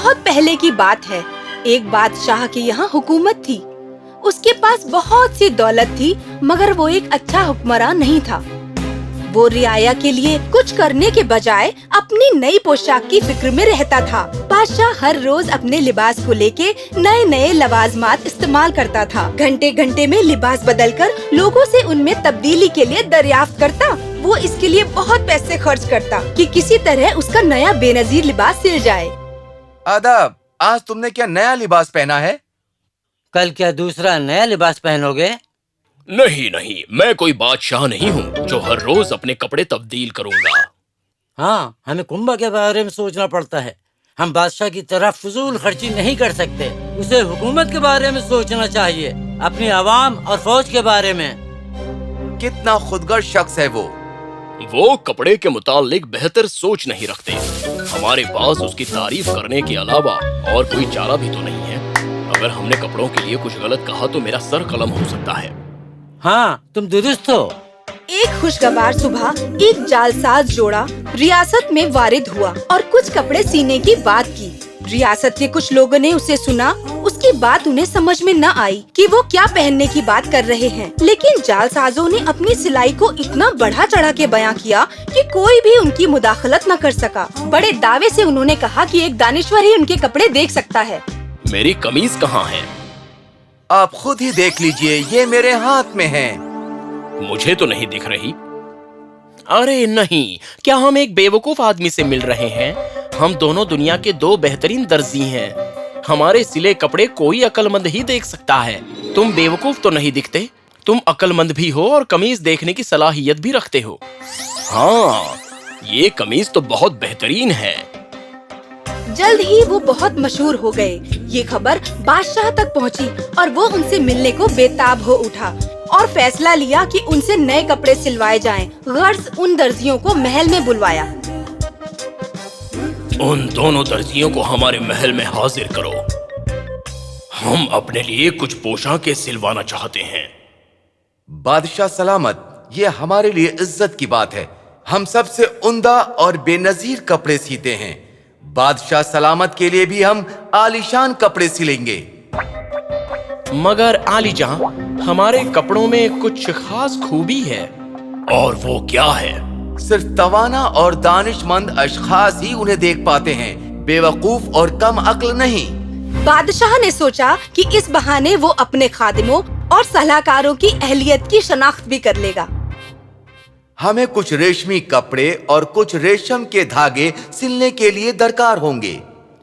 بہت پہلے کی بات ہے، ایک بادشاہ کے یہاں حکومت تھی۔ اس کے پاس بہت سی دولت تھی، مگر وہ ایک اچھا حکمران نہیں تھا۔ وہ رعایا کے لیے کچھ کرنے کے بجائے اپنی نئی پوشاک کی فکر میں رہتا تھا۔ بادشاہ ہر روز اپنے لباس کو لے کے نئے نئے لوازمات استعمال کرتا تھا۔ گھنٹے گھنٹے میں لباس بدل کر لوگوں سے ان میں تبدیلی کے لیے دریافت کرتا۔ وہ اس کے لیے بہت پیسے خرچ کرتا کہ کسی طرح اس کا نیا بے نظیر لباس سل جائے۔ آداب، آج تم نے کیا نیا لباس پہنا ہے؟ کل کیا دوسرا نیا لباس پہنو گے؟ نہیں، میں کوئی بادشاہ نہیں ہوں جو ہر روز اپنے کپڑے تبدیل کروں گا۔ ہاں، ہمیں کنبہ کے بارے میں سوچنا پڑتا ہے۔ ہم بادشاہ کی طرح فضول خرچی نہیں کر سکتے۔ اسے حکومت کے بارے میں سوچنا چاہیے، اپنی عوام اور فوج کے بارے میں۔ کتنا خودغرض شخص ہے وہ کپڑے کے متعلق بہتر سوچ نہیں رکھتے۔ ہمارے پاس اس کی تعریف کرنے کے علاوہ اور کوئی چارہ بھی تو نہیں ہے۔ اگر ہم نے کپڑوں کے لیے کچھ غلط کہا تو میرا سر قلم ہو سکتا ہے۔ ہاں، تم درست ہو۔ ایک خوشگوار صبح ایک جالساز جوڑا ریاست میں وارد ہوا اور کچھ کپڑے سینے کی بات کی۔ ریاست کے کچھ لوگوں نے اسے سنا۔ اس کی بات انہیں سمجھ میں نہ آئی کہ وہ کیا پہننے کی بات کر رہے ہیں، لیکن جالسازوں نے اپنی سلائی کو اتنا بڑھا چڑھا کے بیاں کیا کہ کوئی بھی ان کی مداخلت نہ کر سکا۔ بڑے دعوے سے انہوں نے کہا کہ ایک دانشور ہی ان کے کپڑے دیکھ سکتا ہے۔ میری قمیض کہاں ہے؟ آپ خود ہی دیکھ لیجئے، یہ میرے ہاتھ میں ہے۔ مجھے تو نہیں دکھ رہی۔ ارے نہیں، کیا ہم ایک بے وقوف آدمی سے مل رہے ہیں؟ ہم دونوں دنیا کے دو بہترین درزی ہیں۔ ہمارے سلے کپڑے کوئی عقل مند ہی دیکھ سکتا ہے۔ تم بے وقوف تو نہیں دکھتے، تم عقل مند بھی ہو اور قمیض دیکھنے کی صلاحیت بھی رکھتے ہو۔ ہاں، یہ قمیض تو بہت بہترین ہے۔ جلد ہی وہ بہت مشہور ہو گئے۔ یہ خبر بادشاہ تک پہنچی اور وہ ان سے ملنے کو بے تاب ہو اٹھا اور فیصلہ لیا کہ ان سے نئے کپڑے سلوائے جائیں۔ غرض ان درزیوں کو محل میں بلوایا۔ ان دونوں درزیوں کو ہمارے محل میں حاضر کرو۔ ہم اپنے لیے کچھ پوشاکیں سلوانا چاہتے ہیں۔ بادشاہ سلامت، یہ ہمارے لیے عزت کی بات ہے۔ ہم سب سے عمدہ اور بے نظیر کپڑے سیتے ہیں۔ بادشاہ سلامت کے لیے بھی ہم عالیشان کپڑے سلیں گے۔ مگر عالی جہاں، ہمارے کپڑوں میں کچھ خاص خوبی ہے۔ اور وہ کیا ہے؟ صرف توانا اور دانش مند اشخاص ہی انہیں دیکھ پاتے ہیں، بے وقوف اور کم عقل نہیں۔ بادشاہ نے سوچا کہ اس بہانے وہ اپنے خادموں اور صلاحکاروں کی اہلیت کی شناخت بھی کر لے گا۔ ہمیں کچھ ریشمی کپڑے اور کچھ ریشم کے دھاگے سلنے کے لیے درکار ہوں گے۔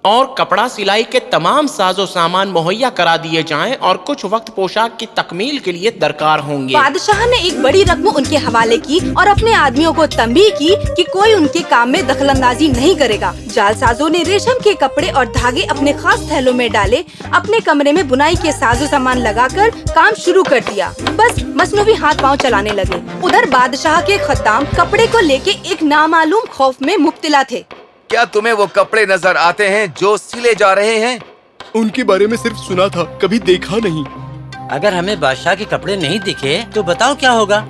اور کپڑا سلائی کے تمام ساز و سامان مہیا کرا دیے جائیں اور کچھ وقت پوشاک کی تکمیل کے لیے درکار ہوں گے۔ بادشاہ نے ایک بڑی رقم ان کے حوالے کی اور اپنے آدمیوں کو تنبیہ کی کہ کوئی ان کے کام میں دخل اندازی نہیں کرے گا۔ جالسازوں نے ریشم کے کپڑے اور دھاگے اپنے خاص تھیلوں میں ڈالے، اپنے کمرے میں بنائی کے ساز و سامان لگا کر کام شروع کر دیا۔ بس مصنوعی ہاتھ پاؤں چلانے لگے۔ ادھر بادشاہ کے خدام کپڑے کو لے کے ایک نامعلوم خوف میں مبتلا تھے۔ کیا تمہیں وہ کپڑے نظر آتے ہیں جو سلے جا رہے ہیں؟ ان کے بارے میں صرف سنا تھا، کبھی دیکھا نہیں۔ اگر ہمیں بادشاہ کے کپڑے نہیں دکھے تو بتاؤ کیا ہوگا؟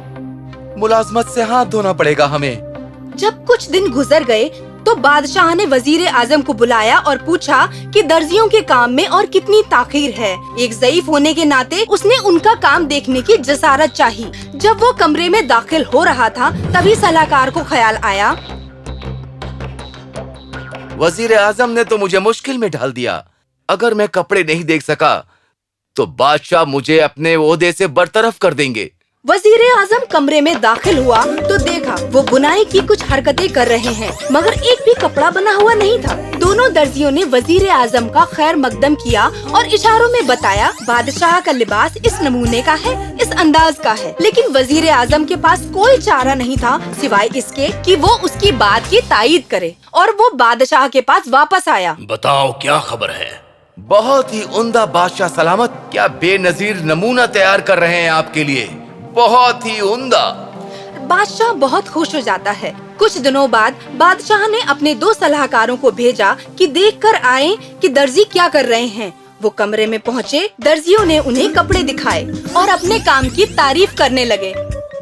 ملازمت سے ہاتھ دھونا پڑے گا ہمیں۔ جب کچھ دن گزر گئے تو بادشاہ نے وزیر اعظم کو بلایا اور پوچھا کہ درزیوں کے کام میں اور کتنی تاخیر ہے۔ ایک ضعیف ہونے کے ناطے اس نے ان کا کام دیکھنے کی جسارت چاہی۔ جب وہ کمرے میں داخل ہو رہا تھا تبھی صلاحکار کو خیال آیا، وزیر اعظم نے تو مجھے مشکل میں ڈال دیا۔ اگر میں کپڑے نہیں دیکھ سکا تو بادشاہ مجھے اپنے عہدے سے برطرف کر دیں گے۔ وزیر اعظم کمرے میں داخل ہوا تو دیکھا وہ بنائی کی کچھ حرکتیں کر رہے ہیں، مگر ایک بھی کپڑا بنا ہوا نہیں تھا۔ دونوں درزیوں نے وزیر اعظم کا خیر مقدم کیا اور اشاروں میں بتایا بادشاہ کا لباس اس نمونے کا ہے، اس انداز کا ہے، لیکن وزیر اعظم کے پاس کوئی چارہ نہیں تھا سوائے اس کے کہ وہ اس کی بات کی تائید کرے، اور وہ بادشاہ کے پاس واپس آیا۔ بتاؤ کیا خبر ہے؟ بہت ہی عمدہ بادشاہ سلامت، کیا بے نظیر نمونہ تیار کر رہے ہیں آپ کے لیے، بہت ہی عمدہ۔ بادشاہ بہت خوش ہو جاتا ہے۔ کچھ دنوں بعد بادشاہ نے اپنے 2 صلاحکاروں کو بھیجا کہ دیکھ کر آئیں کہ درزی کیا کر رہے ہیں۔ وہ کمرے میں پہنچے، درزیوں نے انہیں کپڑے دکھائے اور اپنے کام کی تعریف کرنے لگے۔